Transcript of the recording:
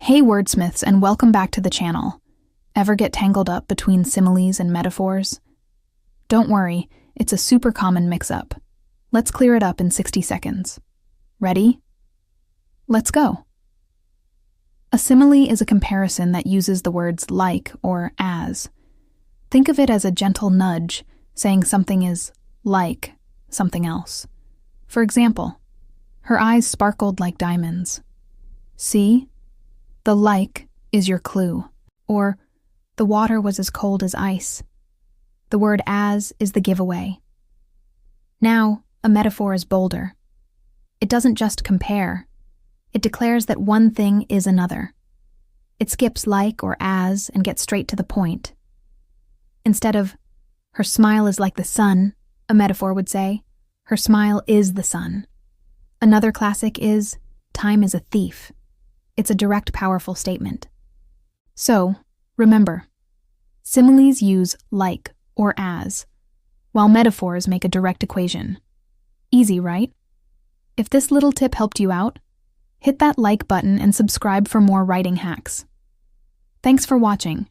Hey wordsmiths, and welcome back to the channel. Ever get tangled up between similes and metaphors? Don't worry, it's a super common mix-up. Let's clear it up in 60 seconds. Ready? Let's go. A simile is a comparison that uses the words like or as. Think of it as a gentle nudge, saying something is like something else. For example, her eyes sparkled like diamonds. See? The like is your clue, or the water was as cold as ice. The word as is the giveaway. Now, a metaphor is bolder. It doesn't just compare. It declares that one thing is another. It skips like or as and gets straight to the point. Instead of, her smile is like the sun, a metaphor would say, her smile is the sun. Another classic is, time is a thief. It's a direct, powerful statement. So, remember, similes use like or as, while metaphors make a direct equation. Easy, right? If this little tip helped you out, hit that like button and subscribe for more writing hacks. Thanks for watching.